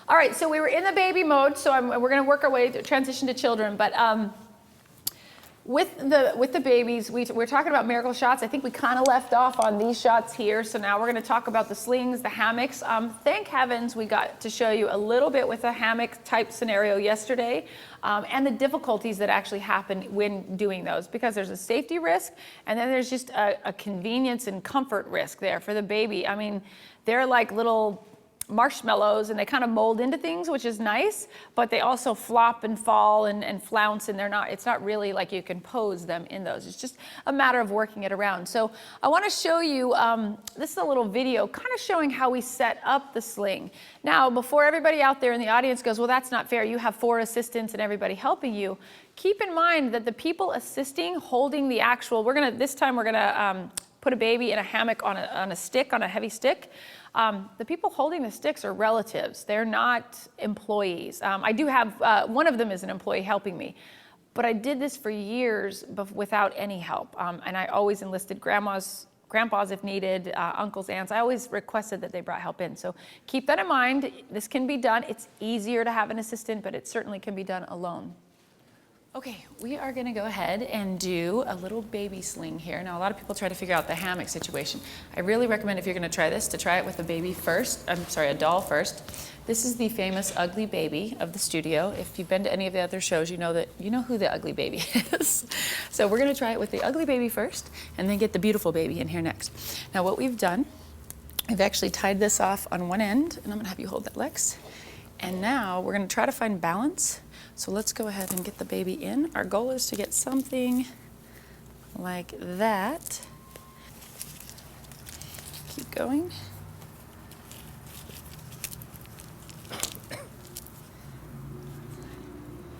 All right, so we were in the baby mode, so we're going to work our way to transition to children, but with the babies, we're talking about miracle shots. I think we kind of left off on these shots here, so now we're going to talk about the slings, the hammocks. Thank heavens we got to show you a little bit with a hammock type scenario yesterday, and the difficulties that actually happen when doing those, because there's a safety risk, and then there's just a convenience and comfort risk there for the baby. I mean, they're like little marshmallows, and they kind of mold into things, which is nice, but they also flop and fall and flounce, and it's not really like you can pose them in those. It's just a matter of working it around. So I want to show you, this is a little video kind of showing how we set up the sling. Now, before everybody out there in the audience goes, well, that's not fair, you have 4 assistants and everybody helping you, keep in mind that the people assisting, holding the actual, this time we're gonna put a baby in a hammock on a stick, on a heavy stick. The people holding the sticks are relatives. They're not employees. I do have, one of them is an employee helping me, but I did this for years without any help. And I always enlisted grandpas if needed, uncles, aunts. I always requested that they brought help in. So keep that in mind. This can be done. It's easier to have an assistant, but it certainly can be done alone. Okay, we are going to go ahead and do a little baby sling here. Now, a lot of people try to figure out the hammock situation. I really recommend, if you're going to try this, to try it with a baby first. A doll first. This is the famous ugly baby of the studio. If you've been to any of the other shows, you know who the ugly baby is. So we're going to try it with the ugly baby first, and then get the beautiful baby in here next. Now, what we've done, I've actually tied this off on one end, and I'm going to have you hold that, Lex. And now we're going to try to find balance. So let's go ahead and get the baby in. Our goal is to get something like that. Keep going.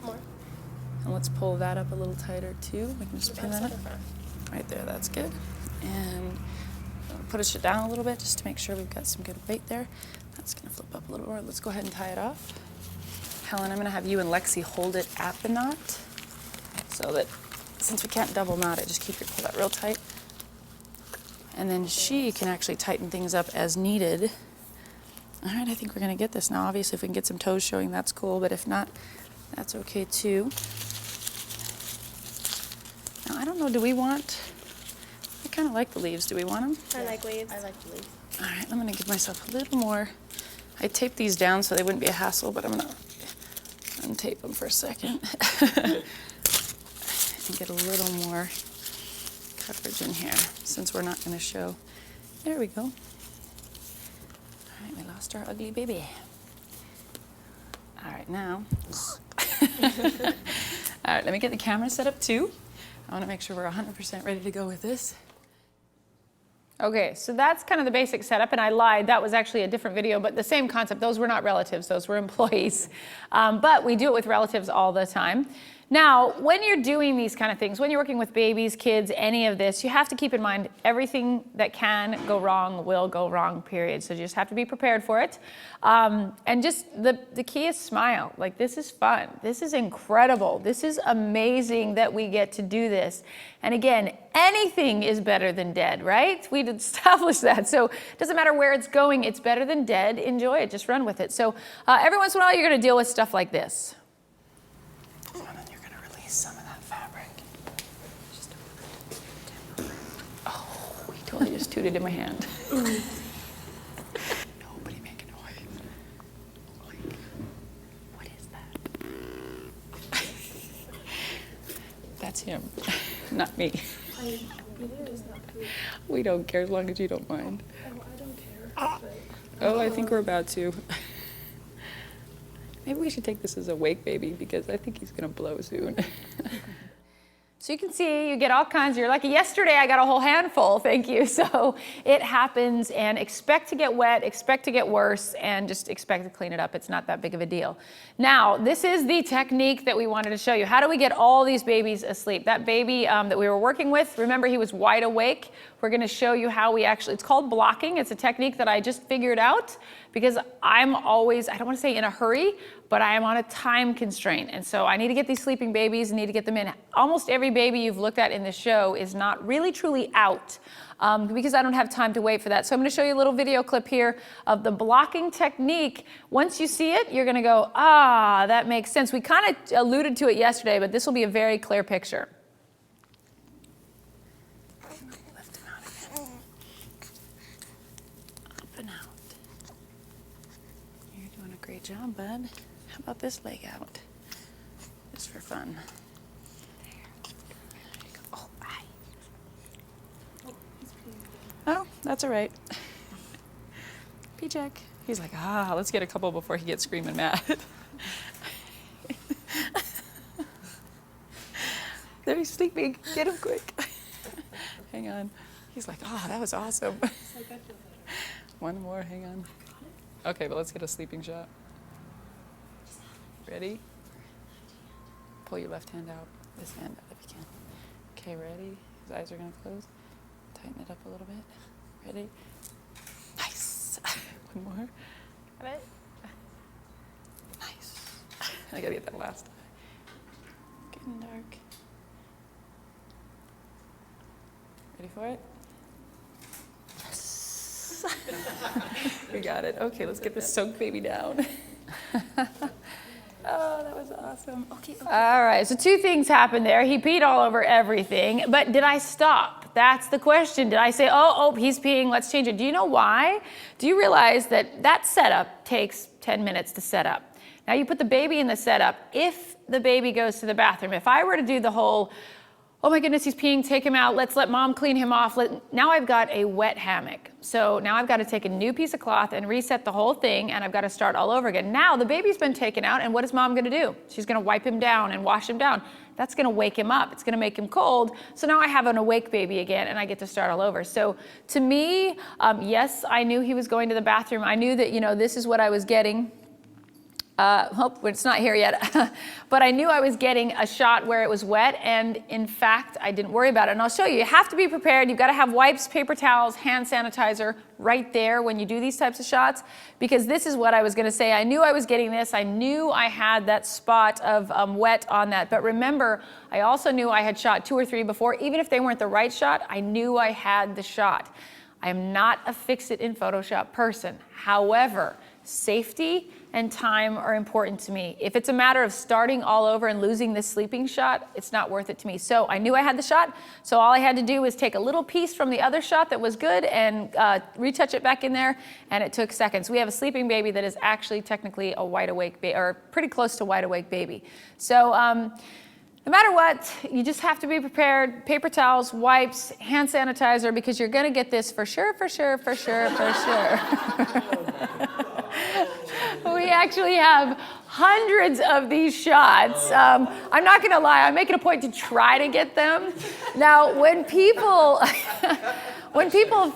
More. And let's pull that up a little tighter too. We can just pin that up. Right there, that's good. And push it down a little bit just to make sure we've got some good weight there. That's gonna flip up a little more. Let's go ahead and tie it off. Helen, I'm going to have you and Lexi hold it at the knot, so that since we can't double knot it, just pull that real tight. And then she can actually tighten things up as needed. All right, I think we're going to get this now. Obviously, if we can get some toes showing, that's cool, but if not, that's okay too. Now, I don't know, I kind of like the leaves. Do we want them? I like leaves. I like the leaves. All right, I'm going to give myself a little more. I taped these down so they wouldn't be a hassle, but I'm going to untape them for a second. And get a little more coverage in here, since we're not going to show. There we go. All right, we lost our ugly baby. All right, now. All right, let me get the camera set up too. I want to make sure we're 100% ready to go with this. Okay, so that's kind of the basic setup, and I lied. That was actually a different video, but the same concept. Those were not relatives, those were employees. But we do it with relatives all the time. Now, when you're doing these kind of things, when you're working with babies, kids, any of this, you have to keep in mind everything that can go wrong will go wrong, period. So you just have to be prepared for it. And just the key is smile. Like, this is fun. This is incredible. This is amazing that we get to do this. And again, anything is better than dead, right? We'd established that. So it doesn't matter where it's going, it's better than dead. Enjoy it, just run with it. So every once in a while, you're gonna deal with stuff like this. Some of that fabric. Oh, he totally just tooted in my hand. Nobody make a noise. Like, what is that? That's him, not me. We don't care as long as you don't mind. Oh, I don't care. Oh, I think we're about to. Maybe we should take this as a wake baby, because I think he's gonna blow soon. So you can see, you get all kinds. You're lucky. Yesterday I got a whole handful, thank you. So it happens, and expect to get wet, expect to get worse, and just expect to clean it up. It's not that big of a deal. Now, this is the technique that we wanted to show you. How do we get all these babies asleep? That baby that we were working with, remember, he was wide awake. We're gonna show you how we actually, it's called blocking. It's a technique that I just figured out because I'm always, I don't wanna say in a hurry, but I am on a time constraint. And so I need to get these sleeping babies, need to get them in. Almost every baby you've looked at in the show is not really truly out because I don't have time to wait for that. So I'm going to show you a little video clip here of the blocking technique. Once you see it, you're going to go, ah, that makes sense. We kind of alluded to it yesterday, but this will be a very clear picture. Lift him out again. Up and out. You're doing a great job, bud. How about this leg out? Just for fun. There. There you go. Oh, hi. Oh, that's all right. P-check. He's like, let's get a couple before he gets screaming mad. There he's sleeping. Get him quick. Hang on. He's like, that was awesome. One more, hang on. Okay, but let's get a sleeping shot. Ready? Pull your left hand out. This hand up if you can. Okay, ready? His eyes are gonna close. Tighten it up a little bit. Ready? Nice. One more. Got it? Nice. I gotta get that last eye. Getting dark. Ready for it? Yes. We got it. Okay, let's get this soaked baby down. Oh, that was awesome. Okay. All right, so two things happened there. He peed all over everything, but did I stop? That's the question. Did I say, oh, he's peeing, let's change it? Do you know why? Do you realize that setup takes 10 minutes to set up? Now you put the baby in the setup. If the baby goes to the bathroom, if I were to do the whole, oh my goodness, he's peeing, take him out, let's let mom clean him off. Now I've got a wet hammock. So now I've got to take a new piece of cloth and reset the whole thing, and I've got to start all over again. Now the baby's been taken out, and what is mom going to do? She's going to wipe him down and wash him down. That's going to wake him up. It's going to make him cold. So now I have an awake baby again, and I get to start all over. So to me, yes, I knew he was going to the bathroom. I knew that, this is what I was getting. Hope it's not here yet, but I knew I was getting a shot where it was wet, and in fact, I didn't worry about it. And I'll show you. You have to be prepared. You've got to have wipes, paper towels, hand sanitizer right there when you do these types of shots, because this is what I was going to say. I knew I was getting this. I knew I had that spot of wet on that. But remember, I also knew I had shot 2 or 3 before. Even if they weren't the right shot, I knew I had the shot. I am not a fix-it in Photoshop person. However, safety and time are important to me. If it's a matter of starting all over and losing this sleeping shot, it's not worth it to me. So I knew I had the shot, so all I had to do was take a little piece from the other shot that was good and retouch it back in there, and it took seconds. We have a sleeping baby that is actually technically a wide awake baby, or pretty close to wide awake baby. So no matter what, you just have to be prepared. Paper towels, wipes, hand sanitizer, because you're gonna get this for sure, for sure, for sure, for sure. We actually have hundreds of these shots. I'm not gonna lie, I'm making a point to try to get them. Now, when people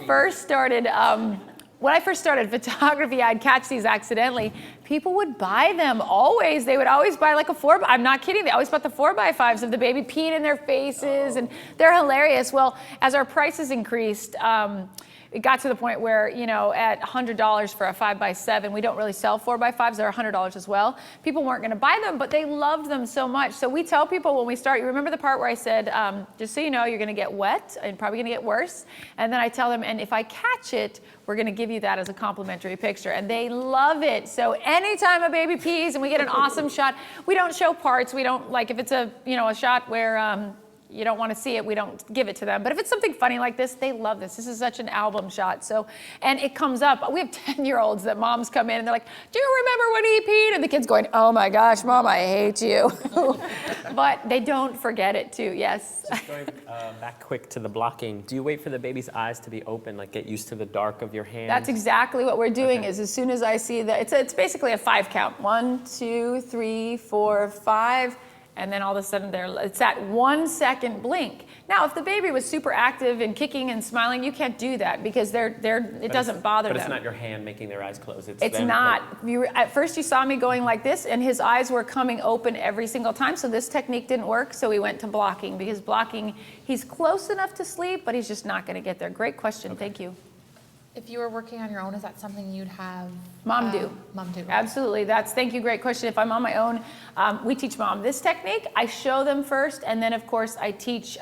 first started, when I first started photography, I'd catch these accidentally. People would buy them always. They would always buy like a 4x. I'm not kidding. They always bought the 4x5s of the baby peeing in their faces, and they're hilarious. Well, as our prices increased, it got to the point where, at $100 for a 5x7, we don't really sell 4x5s. They're $100 as well. People weren't going to buy them, but they loved them so much. So we tell people when we start, you remember the part where I said, just so you know, you're going to get wet and probably going to get worse. And then I tell them, and if I catch it, we're going to give you that as a complimentary picture. And they love it. So anytime a baby pees and we get an awesome shot, we don't show parts. We don't, like, if it's a shot where you don't want to see it, we don't give it to them. But if it's something funny like this, they love this. This is such an album shot. So, and it comes up. We have 10-year-olds that moms come in and they're like, do you remember when he peed? And the kid's going, oh my gosh, Mom, I hate you. But they don't forget it too, yes. Just going back quick to the blocking, do you wait for the baby's eyes to be open, like get used to the dark of your hand? That's exactly what we're doing. Okay. Is as soon as I see that, it's basically a 5 count. 1, 2, 3, 4, 5. And then all of a sudden it's that 1 second blink. Now, if the baby was super active and kicking and smiling, you can't do that because it doesn't bother them. But it's not your hand making their eyes close. It's not. At first you saw me going like this and his eyes were coming open every single time. So this technique didn't work. So we went to blocking, because blocking, he's close enough to sleep, but he's just not going to get there. Great question. Okay. Thank you. If you were working on your own, is that something you'd have? Mom do. Mom do. Absolutely. Thank you. Great question. If I'm on my own, we teach mom this technique. I show them first, and then of course I teach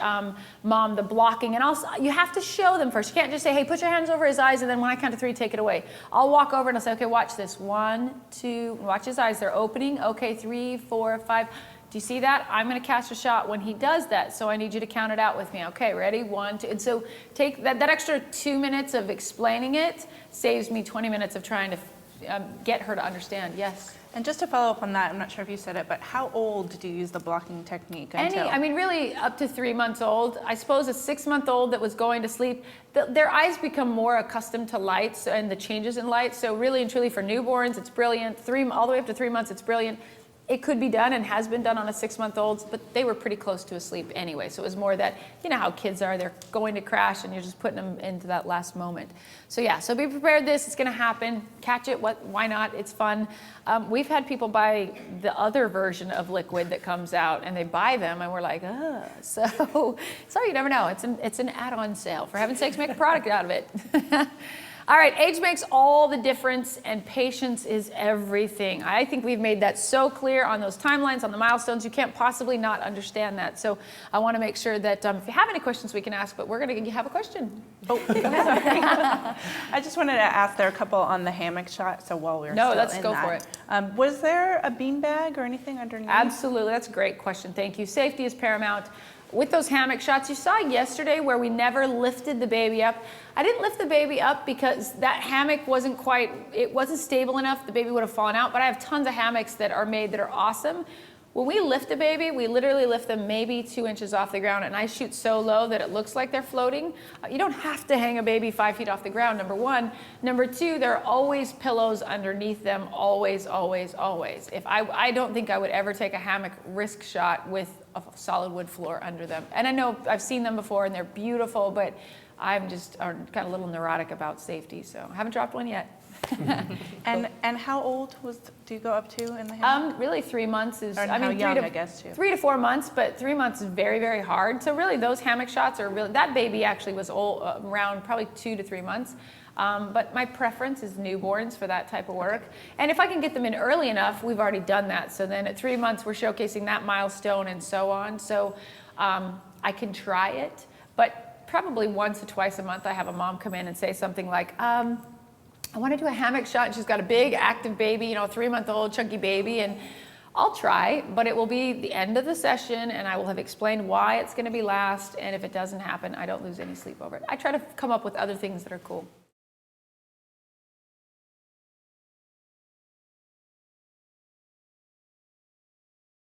mom the blocking. And also, you have to show them first. You can't just say, hey, put your hands over his eyes, and then when I count to 3, take it away. I'll walk over and I'll say, okay, watch this. 1, 2, watch his eyes. They're opening. Okay, 3, 4, 5. Do you see that? I'm going to cast a shot when he does that, so I need you to count it out with me. Okay, ready? 1, 2. And so take that extra 2 minutes of explaining it saves me 20 minutes of trying to get her to understand. Yes? And just to follow up on that, I'm not sure if you said it, but how old do you use the blocking technique until? I mean, really up to 3 months old. I suppose a 6-month-old that was going to sleep, their eyes become more accustomed to lights and the changes in light. So really and truly for newborns, it's brilliant. All the way up to 3 months, it's brilliant. It could be done and has been done on a 6-month-old, but they were pretty close to asleep anyway. So it was more that, you know how kids are, they're going to crash and you're just putting them into that last moment. So yeah, so be prepared this, it's gonna happen. Catch it, why not, it's fun. We've had people buy the other version of liquid that comes out and they buy them and we're like, so you never know. It's an add-on sale. For heaven's sakes, make a product out of it. All right, age makes all the difference and patience is everything. I think we've made that so clear on those timelines, on the milestones. You can't possibly not understand that. So I want to make sure that if you have any questions we can ask, but we're going to have a question. Oh, sorry. I just wanted to ask, there are a couple on the hammock shot, so while we're still in let's go that, for it. Was there a beanbag or anything underneath? Absolutely, that's a great question. Thank you. Safety is paramount. With those hammock shots, you saw yesterday where we never lifted the baby up. I didn't lift the baby up because that hammock wasn't stable enough. The baby would have fallen out, but I have tons of hammocks that are made that are awesome. When we lift a baby, we literally lift them maybe 2 inches off the ground, and I shoot so low that it looks like they're floating. You don't have to hang a baby 5 feet off the ground, number one. Number two, there are always pillows underneath them, always, always, always. I don't think I would ever take a hammock risk shot with a solid wood floor under them. And I know I've seen them before, and they're beautiful, but I'm just kind of a little neurotic about safety, so I haven't dropped one yet. And how old do you go up to in the hammock? Really 3 months is, Or how young, I guess, too. 3 to 4 months, but 3 months is very, very hard. So really those hammock shots are really, that baby actually was around probably 2 to 3 months. But my preference is newborns for that type of work. And if I can get them in early enough, we've already done that. So then at 3 months, we're showcasing that milestone and so on. So I can try it, but probably once or twice a month, I have a mom come in and say something like, I want to do a hammock shot. And she's got a big active baby, 3-month-old chunky baby, and I'll try, but it will be the end of the session and I will have explained why it's going to be last. And if it doesn't happen, I don't lose any sleep over it. I try to come up with other things that are cool.